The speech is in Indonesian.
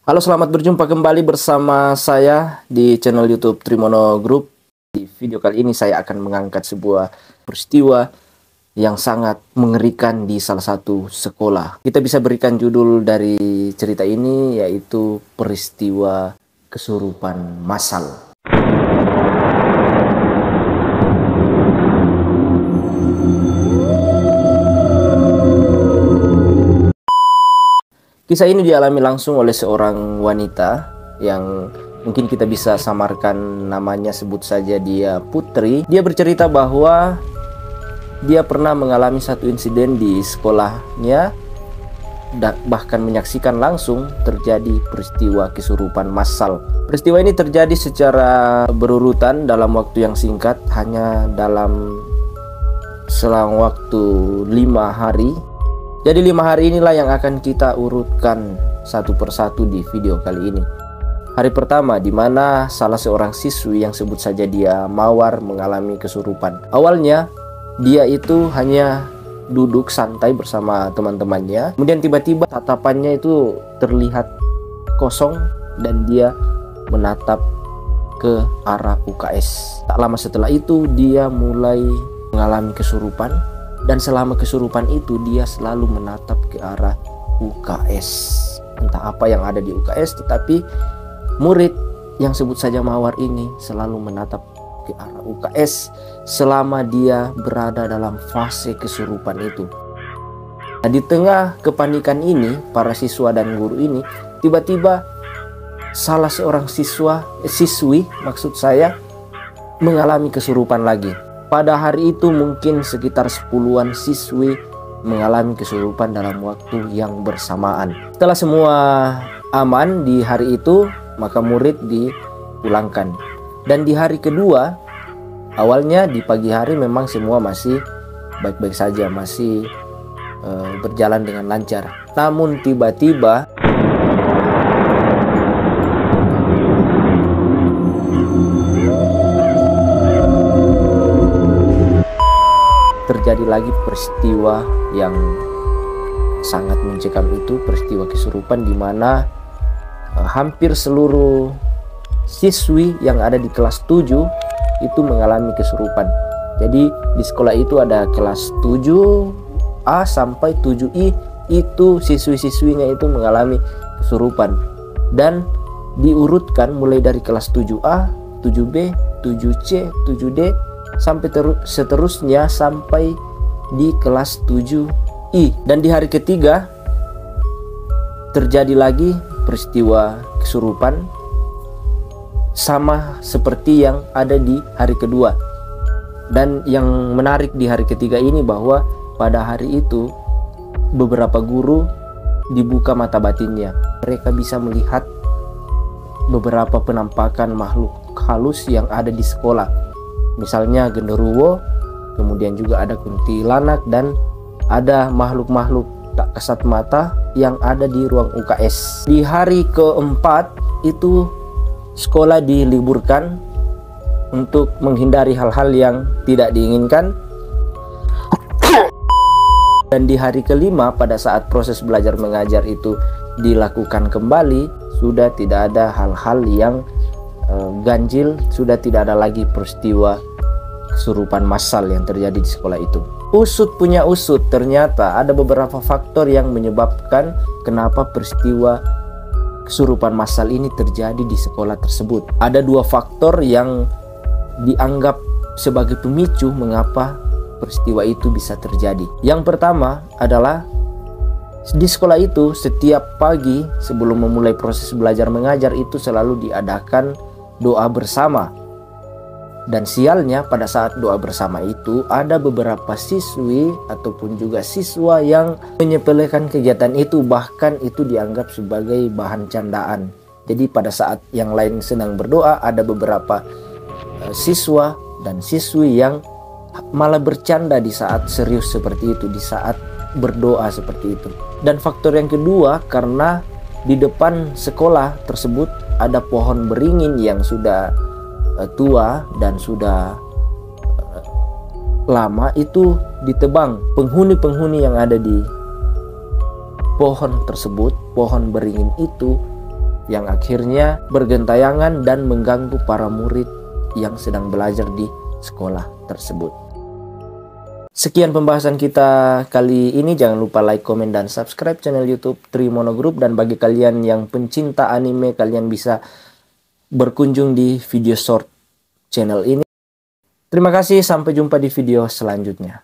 Halo, selamat berjumpa kembali bersama saya di channel YouTube Trimono Group. Di video kali ini saya akan mengangkat sebuah peristiwa yang sangat mengerikan di salah satu sekolah. Kita bisa berikan judul dari cerita ini yaitu peristiwa kesurupan massal. Kisah ini dialami langsung oleh seorang wanita yang mungkin kita bisa samarkan namanya, sebut saja dia Putri. Dia bercerita bahwa dia pernah mengalami satu insiden di sekolahnya, bahkan menyaksikan langsung terjadi peristiwa kesurupan massal. Peristiwa ini terjadi secara berurutan dalam waktu yang singkat, hanya dalam selang waktu 5 hari. Jadi 5 hari inilah yang akan kita urutkan satu persatu di video kali ini. Hari pertama di mana salah seorang siswi yang sebut saja dia Mawar mengalami kesurupan. Awalnya dia itu hanya duduk santai bersama teman-temannya. Kemudian tiba-tiba tatapannya itu terlihat kosong dan dia menatap ke arah UKS. Tak lama setelah itu dia mulai mengalami kesurupan. Dan selama kesurupan itu dia selalu menatap ke arah UKS. Entah apa yang ada di UKS, tetapi murid yang sebut saja Mawar ini selalu menatap ke arah UKS selama dia berada dalam fase kesurupan itu. Nah, di tengah kepanikan ini, para siswa dan guru ini, tiba-tiba salah seorang siswi maksud saya mengalami kesurupan lagi. Pada hari itu mungkin sekitar 10-an siswi mengalami kesurupan dalam waktu yang bersamaan. Setelah semua aman di hari itu, maka murid dipulangkan. Dan di hari kedua, awalnya di pagi hari memang semua masih baik-baik saja, masih berjalan dengan lancar. Namun tiba-tiba terjadi lagi peristiwa yang sangat mencekam itu, peristiwa kesurupan di mana hampir seluruh siswi yang ada di kelas 7 itu mengalami kesurupan. Jadi di sekolah itu ada kelas 7A sampai 7I, itu siswi-siswinya itu mengalami kesurupan dan diurutkan mulai dari kelas 7A, 7B, 7C, 7D sampai seterusnya sampai di kelas 7I. Dan di hari ketiga terjadi lagi peristiwa kesurupan sama seperti yang ada di hari kedua. Dan yang menarik di hari ketiga ini bahwa pada hari itu beberapa guru dibuka mata batinnya. Mereka bisa melihat beberapa penampakan makhluk halus yang ada di sekolah. Misalnya genderuwo, kemudian juga ada kuntilanak, dan ada makhluk-makhluk tak kasat mata yang ada di ruang UKS. Di hari keempat itu sekolah diliburkan untuk menghindari hal-hal yang tidak diinginkan. Dan di hari kelima pada saat proses belajar mengajar itu dilakukan kembali, sudah tidak ada hal-hal yang ganjil, sudah tidak ada lagi peristiwa kesurupan massal yang terjadi di sekolah itu. Usut punya usut, ternyata ada beberapa faktor yang menyebabkan kenapa peristiwa kesurupan massal ini terjadi di sekolah tersebut. Ada 2 faktor yang dianggap sebagai pemicu mengapa peristiwa itu bisa terjadi. Yang pertama adalah di sekolah itu setiap pagi sebelum memulai proses belajar mengajar itu selalu diadakan doa bersama. Dan sialnya pada saat doa bersama itu ada beberapa siswi ataupun juga siswa yang menyepelekan kegiatan itu, bahkan itu dianggap sebagai bahan candaan. Jadi pada saat yang lain sedang berdoa, ada beberapa siswa dan siswi yang malah bercanda di saat serius seperti itu, di saat berdoa seperti itu. Dan faktor yang kedua, karena di depan sekolah tersebut ada pohon beringin yang sudah tua dan sudah lama, itu ditebang. Penghuni-penghuni yang ada di pohon tersebut, pohon beringin itu yang akhirnya bergentayangan dan mengganggu para murid yang sedang belajar di sekolah tersebut. Sekian pembahasan kita kali ini. Jangan lupa like, komen, dan subscribe channel YouTube Trimono Group. Dan bagi kalian yang pencinta anime, kalian bisa berkunjung di video short channel ini. Terima kasih, sampai jumpa di video selanjutnya.